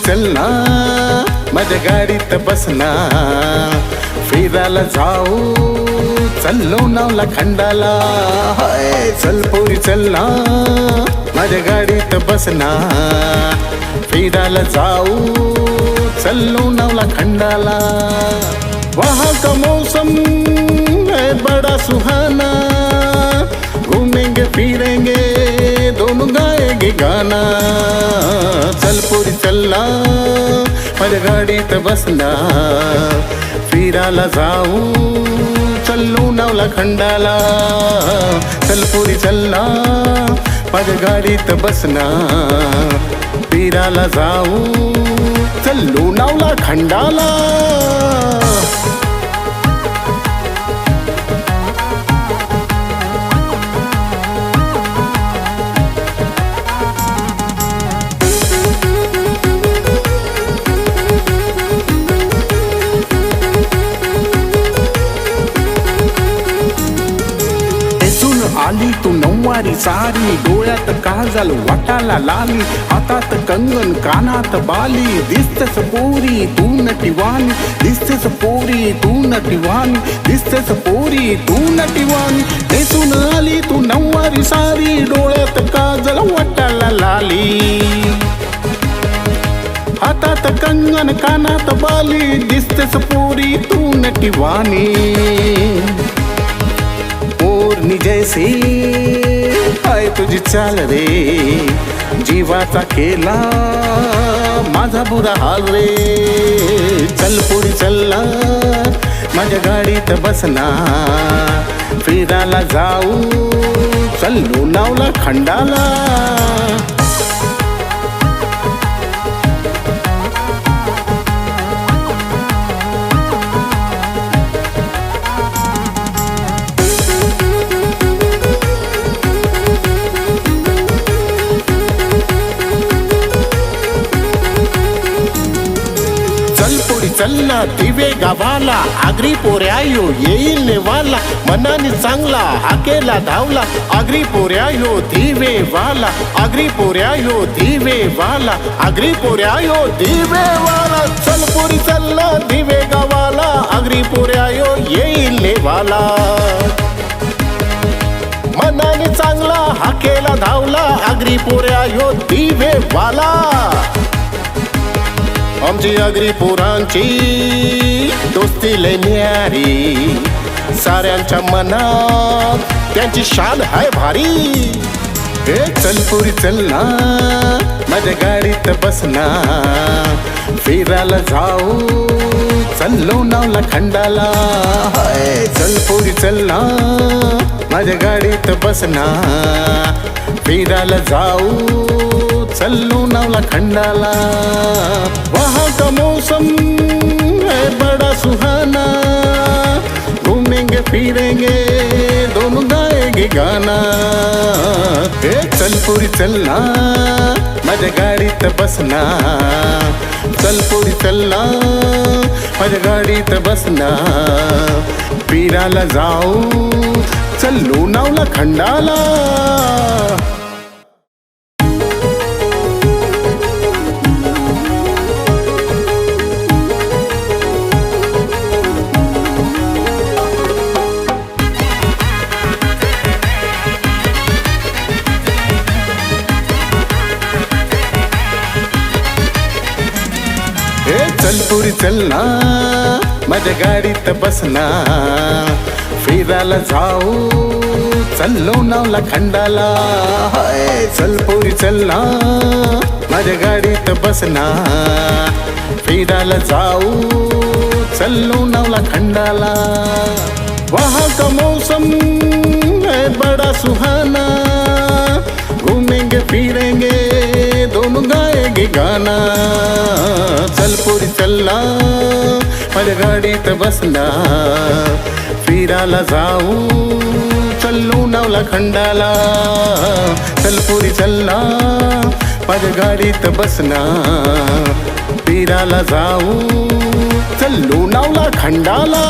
चल ना माझ्या गाडीत बस ना, फिरायला जाऊ चल लोणावळा खंडाला. चल पोरी चल ना माझ्या गाडीत बस ना, फिरायला जाऊ चल लोणावळा खंडाला. वहाँ का मौसम है बड़ा सुहाना, घूमेंगे फिरेंगे दोनों गाएंगे गाना. चल पोरी चलना माझ्या गाडीत बसना, फिरायला जाऊ चल लोणावळा खंडाला. चल पोरी चलना माझ्या गाडीत बसना, फिरायला जाऊ चल लोणावळा खंडाला. आली तू नऊवारी सारी, डोळ्यात काजल वाटाला लाली, हातात कंगन कानात बाली, दिसतेस पोरी तू नटीवानी, दिसतेस पोरी तू नटीवानी, दिसतेस पोरी तू नटीवानी. नेसून आली तू नऊवारी सारी, डोळ्यात काजल वाटाला लाली, हातात कंगन कानात बाली, दिसतेस पोरी तू नटीवानी. ओरनी जैसी आय तुझी चाल रे, जीवाचा केला माझा बुरा हाल रे. चल पोरी चलना माझ्या गाडीत बसना, फिरायला जाऊ चल लोणावळा खंडाला. चलना दिवे गावाला, आगरी पोऱ्यायो येईल नेवाला, मनाने चांगला हाकेला धावला, आगरी पोऱ्यायो दिवे वाला, आगरी पोऱ्यायो दिवे वाला, आगरी पोऱ्यायो दिवे वाला. चल पोरी चलना दिवे गावाला, आगरी पोऱ्यायो येईल नेवाला, मनाने चांगला हाकेला धावला, आगरी पोऱ्यायो दिवे वाला. आमची आगरी पोरांची दोस्ती लय न्यारी, साऱ्यांच्या मनात त्यांची शान हाय भारी. हे चल पोरी चलना माझ्या गाडीत बसना, फिरायला जाऊ चल लोणावळा खंडाला. चल पोरी चलना माझ्या गाडीत बसना, फिरायला जाऊ चल लोणावळा खंडाला. वहाँ का मौसम है बड़ा सुहाना, घूमेंगे फिरेंगे दोनों गाएंगे गाना. चल पोरी चलना माझ्या गाडीत बसना, चल पोरी चलना माझ्या गाडीत बसना, फिरायला जाऊ चल लोणावळा खंडाला. चल पोरी चलना माझ्या गाडीत बसना, फिरायला जाऊ चल लोणावळा खंडाला. चल पोरी चलना माझ्या गाडीत बसना, फिरायला जाऊ चल लोणावळा खंडाला. वहाँ का मौसम है बड़ा सुहाना, घूमेंगे फिरेंगे दोनों गाएंगे गाना. चल पोरी चलना माझ्या गाडीत बसना, फिरायला जाऊ चल लोणावळा खंडाला. चल पोरी चलना माझ्या गाडीत बसना, फिरायला जाऊ चल लोणावळा खंडाला.